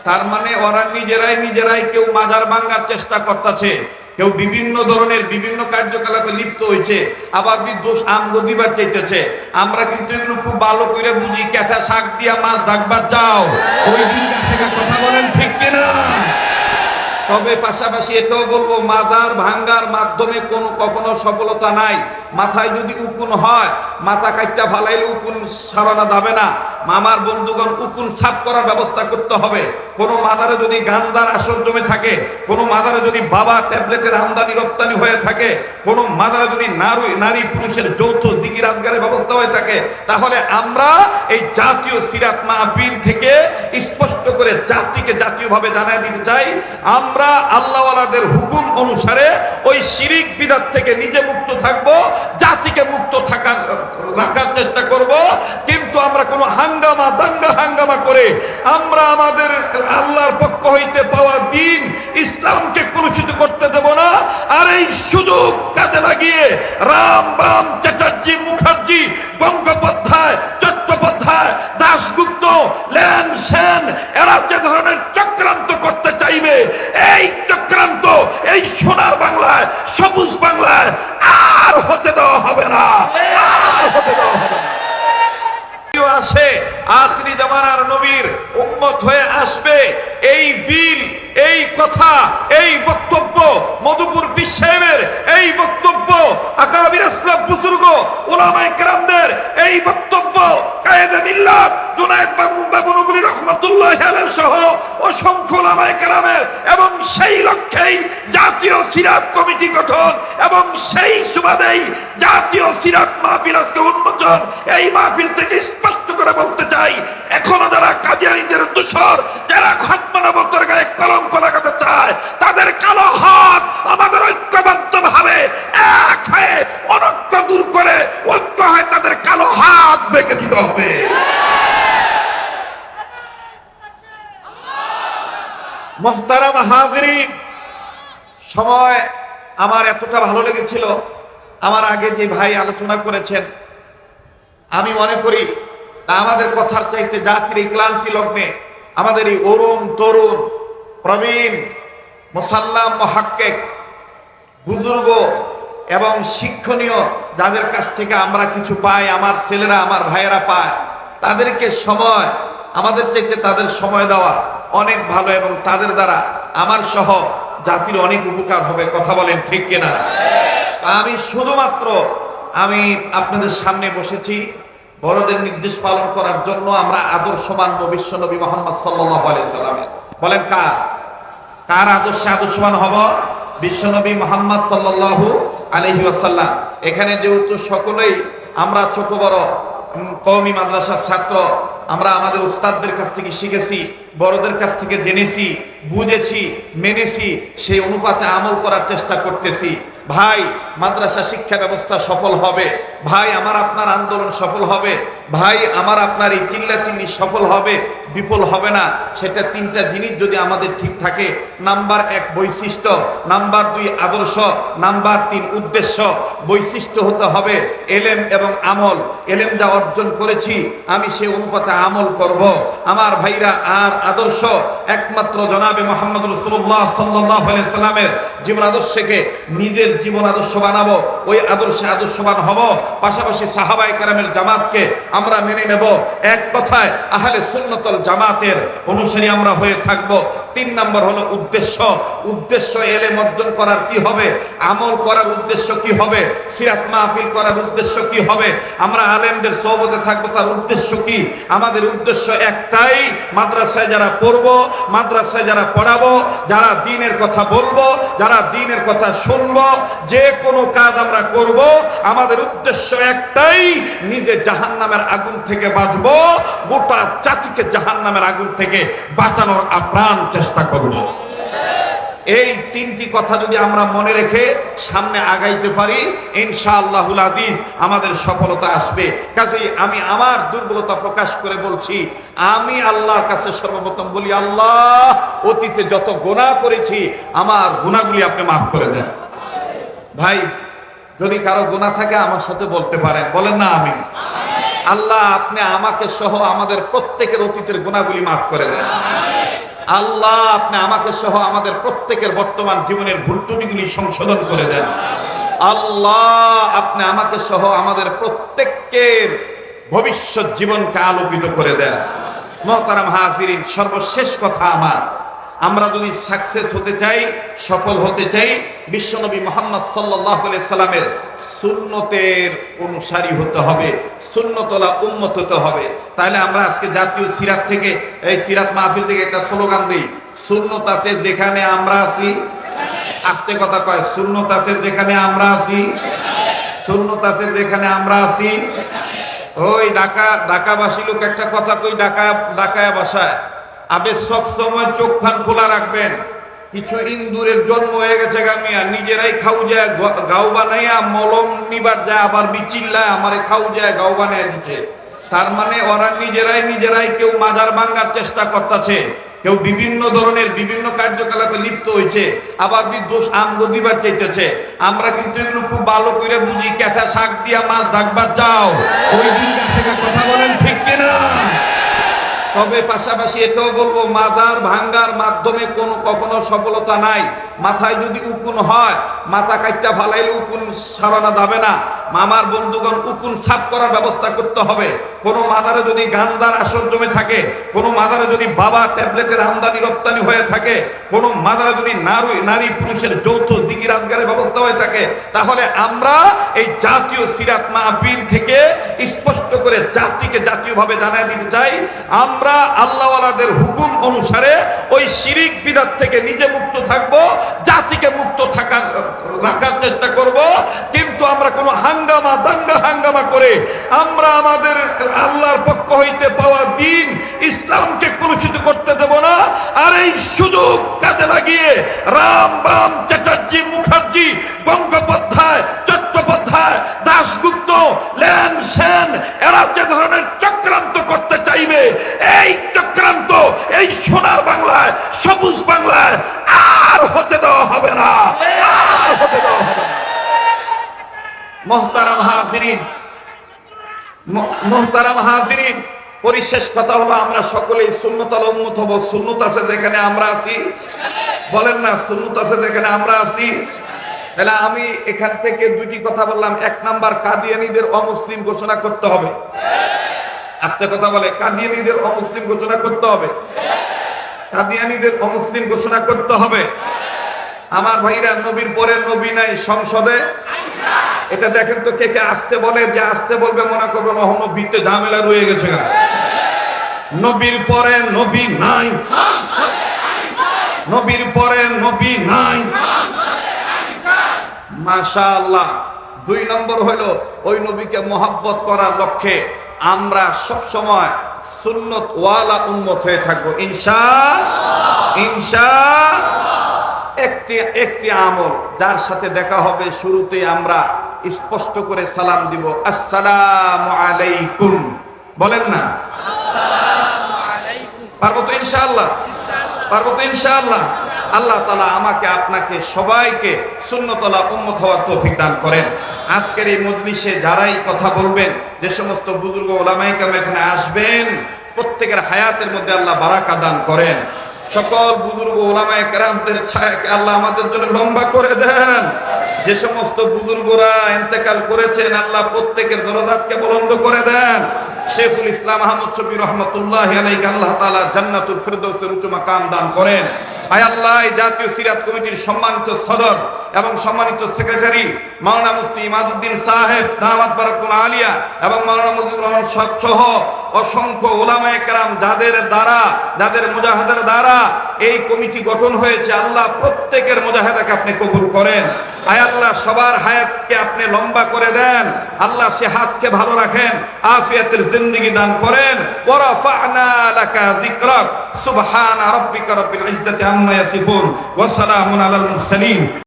তার মানে ওরা নিজেরাই কেউ মাজার ভাঙার চেষ্টা করতেছে, কেউ বিভিন্ন ধরনের বিভিন্ন কার্যকলাপে লিপ্ত হয়েছে, আবার দোষ আমগো দিবার চাইতেছে। আমরা কিন্তু এগুলো খুব ভালো করে বুঝি। ক্যাথা শাক দিয়া মাছ ডাকবার যাও, ওই দিন থেকে কথা বলেন, ঠিক কিনা? তবে পাশাপাশি এটাও বলবো, মাজার ভাঙ্গার মাধ্যমে কখনো সফলতা নাই। মাথায় যদি উকুন হয়, মাথা কাটটা ফালাইলে উকুন সারানো যাবে না। আমার বন্ধুগণ, উকুন সাফ করার ব্যবস্থা করতে হবে। কোনো মাজারে যদি গান্ধার আসর জমে থাকে, কোনো মাজারে যদি বাবা ট্যাবলেটের আমদানি রপ্তানি হয়ে থাকে, কোনো মাজারে যদি নারী পুরুষের যৌথ জিকির আজগারের ব্যবস্থা হয়ে থাকে, তাহলে আমরা এই জাতীয় সিরাত মাহফিল থেকে স্পষ্ট করে জাতিকে জাতীয়ভাবে জানিয়ে দিতে চাই, আমরা আল্লাহওয়ালাদের হুকুম অনুসারে ওই শিরিক বিদআত থেকে নিজে মুক্ত থাকব, জাতিকে মুক্ত রাখার চেষ্টা করব। কিন্তু আমরা কোনো হাঙ্গামা করে আমরা আমাদের আল্লাহর পক্ষ হইতে পাওয়া দ্বীন ইসলামকে কলুষিত করতে দেব না। আর এই সুযোগ কাজে লাগিয়ে রাম বাম চ্যাটার্জি মুখার্জি গঙ্গোপাধ্যায় চট্টোপাধ্যায় দাশগুপ্ত লেন সেন এরা যে ধরনের চক্রান্ত করতে চাইবে, এই চক্রান্ত এই সোনার বাংলায়, সবুজ বাংলায় আর হতে দেওয়া হবে না, আর হতে দেওয়া হবে না। আসে আখরি জামানার নবীর উম্মত হয়ে আসবে, এই দিল, এই কথা, এই বক্তব্য, মধুপুর পীর সাহেবের এই বক্তব্য, আকাবির আসলাফ বুজুর্গ উলামায়ে কেরামদের এই বক্তব্য, কায়েদে মিল্লাত জুনায়েদ বাবুনগরী রহমাতুল্লাহি আলাইহি সহ অসংখ্য উলামায়ে কেরামের, এবং সেই লক্ষ্যেই জাতীয় সিরাত কমিটি গঠন, এবং সেই সুবাদেই জাতীয় সিরাত মাহফিল আজকে উন্মোচন। এই মাহফিল থেকে স্পষ্ট করে বলতে চাই, এখনো যারা কাদিয়ানীদের দোসর, যারা খাতমা নবুয়্যতের গায়ে কলঙ্ক লাগাতে চায়, তাদের কালো হাত আমাদের ঐক্যবদ্ধভাবে এক হয়ে অনৈক্য দূর করে ঐক্য হয় তাদের কালো হাত ভেঙে দিতে হবে। মুহতারাম হাজিরিন, সময় আমার এতটা ভালো লেগেছিল, আমার আগে যে ভাই আলোচনা করেছেন, আমি মনে করি আমাদের কথার চাইতে জাতির এই ক্লান্তি লগ্নে আমাদের এই অরুণ তরুণ প্রবীণ মুসাল্লাম মুহাক্কিক বুজুর্গ এবং শিক্ষণীয় যাদের কাছ থেকে আমরা কিছু পাই, আমার ছেলেরা আমার ভাইয়েরা পায়, তাদেরকে সময়, আমাদের চাইতে তাদের সময় দেওয়া অনেক ভালো, এবং তাদের দ্বারা আমার সহ জাতির অনেক উপকার হবে। কথা বলেন, ঠিক কিনা? আমি শুধুমাত্র আপনাদের সামনে বসেছি বড়দের নির্দেশ পালন করার জন্য। আমরা আদর্শমান বিশ্বনবী মুহাম্মদ সাল্লাল্লাহু আলাইহি সাল্লামের, বলেন কার আদর্শমান হব? বিশ্বনবী মুহাম্মদ সাল্লাল্লাহু আলাইহি ওয়াসাল্লাম। এখানে যেহেতু সকলেই আমরা ছোট বড় কওমি মাদ্রাসার ছাত্র, আমরা আমাদের উস্তাদদের কাছ থেকে শিখেছি, বড়দের কাছ থেকে জেনেছি, বুঝেছি, মেনেছি, সেই অনুপাতে আমল করার চেষ্টা করতেছি। ভাই, মাদ্রাসা শিক্ষা ব্যবস্থা সফল হবে, ভাই আমার আপনার আন্দোলন সফল হবে, ভাই আমার আপনার এই চিল্লাচিল্লি সফল হবে, বিফল হবে না। সেটা তিনটা জিনিস যদি আমাদের ঠিক থাকে, নাম্বার 1 বৈশিষ্ট্য, নাম্বার 2 আদর্শ, নাম্বার 3 উদ্দেশ্য। বৈশিষ্ট্য হতে হবে এলেম এবং আমল। এলেম যা অর্জন করেছি আমি সে অনুপাতে আমল করব। আমার ভাইরা, আর আদর্শ একমাত্র জনাবে মুহাম্মদ রাসূলুল্লাহ সাল্লাল্লাহু আলাইহি সাল্লামের জীবন আদর্শকে নিজের জীবন আদর্শ বানাবো, ওই আদর্শে আদর্শবান হব। পাশাপাশি সাহাবায়ে কেরামের জামাতকে আমরা মেনে নেব। এক কথায় আহলে সুন্নাত ওয়াল জামাতের অনুসারী আমরা হয়ে থাকব। 3 নম্বর হলো উদ্দেশ্য। উদ্দেশ্য এলেম অর্জন করার কি হবে, আমল করার উদ্দেশ্য কি হবে, সিরাত মাহফিল করার উদ্দেশ্য কি হবে, আমরা আলেমদের সোহবতে থাকবো, তার উদ্দেশ্য কি? আমাদের উদ্দেশ্য একটাই, মাদ্রাসায় যারা পড়বো, মাদ্রাসায় যারা পড়াবো, যারা দ্বীনের কথা বলবো, যারা দ্বীনের কথা শুনবো, যে কোনো কাজ আমরা করব, আমাদের উদ্দেশ্য একটাই, নিজে জাহান্নামের আগুন থেকে বাঁচবো, গোটা জাতিকে জাহান্নামের আগুন থেকে বাঁচানোর আপ্রাণ চেষ্টা করব। এই 3টি কথা যদি আমরা মনে রেখে সামনে আগাইতে পারি, ইনশাআল্লাহুল আজিজ আমাদের সফলতা আসবে। কাজেই আমি আমার দুর্বলতা প্রকাশ করে বলছি, আমি আল্লাহর কাছে সর্বপ্রথম বলি, আল্লাহ, অতীতে যত গুনাহ করেছি আমার গুনাহগুলি আপনি মাফ করে দেন। ভাই, যদি কারো গুনাহ থাকে আমার সাথে বলতে পারেন, বলেন না আমিন। আল্লাহ, আপনি আমাকে সহ আমাদের প্রত্যেকের অতীতের গুনাহগুলি মাফ করে দেন। আল্লাহ আপনি আমাকে সহ আমাদের প্রত্যেকের বর্তমান জীবনের ভুল ত্রুটিগুলি সংশোধন করে দেন। আল্লাহ আপনি আমাকে সহ আমাদের প্রত্যেকের ভবিষ্যৎ জীবনকে আলোকিত করে দেন। মুহতারাম হাজিরিন, সর্বশেষ কথা আমার, আমরা যদি সাকসেস হতে চাই, সফল হতে চাই, বিশ্বনবী মুহাম্মদ সাল্লাল্লাহু আলাইহি সাল্লামের সুন্নতের অনুসারী হতে হবে, সুন্নতওয়ালা উম্মত হতে হবে। তাহলে আমরা আজকে জাতীয় সিরাত থেকে, এই সিরাত মাহফিল থেকে একটা স্লোগান দিই, সুন্নত আছে যেখানে আমরা আছি। আস্তে কথা কয়, সুন্নত আছে যেখানে আমরা আছি, সুন্নত আছে যেখানে আমরা আছি। ওই ঢাকাবাসী লোক একটা কথা কই, ঢাকায় বাসায় আবে সব সময় চোখ কান খোলা রাখবেন। কিছু ইন্দুরের জন্ম হয়ে গেছে গামিয়া, নিজেরাই খাও যায় গাও বানাইয়া, মলম নিবার যায়, আবার বিচিল্লায় আমারে খাও যায় গাও বানাইয়া দিচ্ছে। তার মানে ওরা নিজেরাই কেউ মাজার ভাঙ্গার চেষ্টা করতেছে, কেউ বিভিন্ন ধরনের বিভিন্ন কার্যকলাপে লিপ্ত হয়েছে, আবার দোষ আমগো দিবার চাইতেছে। আমরা কিন্তু এগুলো খুব ভালো করে বুঝি। ক্যাথা শাক দিয়া মাছ ঢাকবার যাও, ওই দিন থেকে কথা বলেন, ঠিক কিনা? তবে পাশাপাশি এটাও বলবো, মাজার ভাঙ্গার মাধ্যমে কখনো সফলতা নাই। মাথায় যদি উকুন হয়, মাথা কাটটা ফালাইলে উকুন সারানো যাবে না। মামার বন্ধুগণ, উকুন সাফ করার ব্যবস্থা করতে হবে। কোনো মাজারে যদি গান্ধার আসর জমে থাকে, কোনো মাজারে যদি বাবা ট্যাবলেটের আমদানি রপ্তানি হয়ে থাকে, কোনো মাজারে যদি নারী পুরুষের যৌথ জিকির আজগারের ব্যবস্থা হয়ে থাকে, তাহলে আমরা এই জাতীয় সিরাত মাহফিল থেকে স্পষ্ট করে জাতিকে জাতীয়ভাবে জানাই দিতে চাই, আমরা আল্লাহওয়ালাদের হুকুম অনুসারে ওই শিরিক বিদআত থেকে নিজে মুক্ত থাকবো, জাতিকে মুক্ত রাখার চেষ্টা করব। কিন্তু আমরা কোনো হাঙ্গামা করে আমরা আমাদের আল্লাহর পক্ষ হইতে পাওয়া দ্বীন ইসলামকে কলুষিত করতে দেব না। আর এই সুযোগ কাজে লাগিয়ে রাম বাম চ্যাটার্জি, মুখার্জি, গঙ্গোপাধ্যায়, চট্টোপাধ্যায়, দাশগুপ্ত, লেন সেন, এরা যে ধরনের চক্রান্ত করতে চাইবে, এই চক্রান্ত এই সোনার বাংলায়, সবুজ বাংলায় আর হতে দেওয়া হবে না, আর হতে দেওয়া হবে না। মুহতারাম হাজিরিন, পরিশেষ কথা হলো, আমরা সকলেই সুন্নতাল উম্মত হব। সুন্নত আছে যেখানে আমরা আছি, বলেন না, সুন্নত আছে যেখানে আমরা আছি। তাহলে আমি এখান থেকে দুটি কথা বললাম। এক নাম্বার, কাদিয়ানীদের অমুসলিম ঘোষণা করতে হবে। আস্তে কথা বলে, কাদিয়ানীদের অমুসলিম ঘোষণা করতে হবে, কাদিয়ানীদের অমুসলিম ঘোষণা করতে হবে। আমার ভাইরা, নবীর পরে নবী নাই সংসদে, এটা দেখেন তো কে কে আসতে বলে, যে আসতে বলবে মনে করবেন অহন ভিত্তে ঝামেলা রয়ে গেছে। নবীর পরে নবী নাই, নবীর পরে নবী নাই, মাশাআল্লাহ। দুই নম্বর হলো, ওই নবীকে মহব্বত করার লক্ষ্যে আমরা সব সময় সুন্নত ওয়ালা উম্মত হয়ে থাকবো ইনশাআল্লাহ। একটি আমল যার সাথে দেখা হবে, শুরুতে আমরা স্পষ্ট করে সালাম দিব, আসসালামু আলাইকুম, বলেন না? পারবো তো ইনশাআল্লাহ? পারবো তো ইনশাআল্লাহ? আল্লাহ তাআলা আমাকে, আপনাকে, সবাইকে সুন্নতওয়ালা উম্মত হওয়ার তৌফিক দান করেন। আজকের এই মজলিসে যারাই কথা বলবেন, যে সমস্ত বুজুর্গ ওলামায়ে কেরাম এখানে আসবেন, প্রত্যেকের হায়াতের মধ্যে আল্লাহ বারাকা দান করেন। সকল বুজুর্গ ওলামায়ে কেরামদের ছায়াকে আল্লাহ আমাদের জন্য লম্বা করে দেন। যে সমস্ত বুজুর্গরা ইন্তেকাল করেছেন, আল্লাহ প্রত্যেকের দরজাতকে বুলন্দ করে দেন। শেখুল ইসলাম আহমদ শফি রহমতুল্লাহ আলাইহি, আল্লাহ তাআলা জান্নাতুল ফিরদৌসের উচ্চ মাকাম দান করেন। আয় আল্লাহ, এই জাতীয় সিরাত কমিটির সম্মানিত সদর এবং সম্মানিত সেক্রেটারি মাওলানা মুফতি ইমাদউদ্দিন সাহেব দামাত বারাকুল আলিয়া এবং মাওলানা মুজিবুর রহমান সাহেব সহ অসংখ্য ওলামায়ে কেরাম, যাদের মুজাহাদার দ্বারা এই কমিটি গঠন হয়েছে, আল্লাহ প্রত্যেকের মুজাহাদাকে আপনি কবুল করেন। আয় আল্লাহ, সবার হায়াতকে আপনি লম্বা করে দেন। আল্লাহ সেহাতকে ভালো রাখেন, আফিয়াতের জিন্দেগি দান করেন। ওয়া রাফা'না লাকা যিকরাক, সুবহানা রাব্বিকা রাব্বিল ইজ্জাতি আম্মা ইয়াসিফুন, ওয়া সালামুন আলাল মুরসালিন।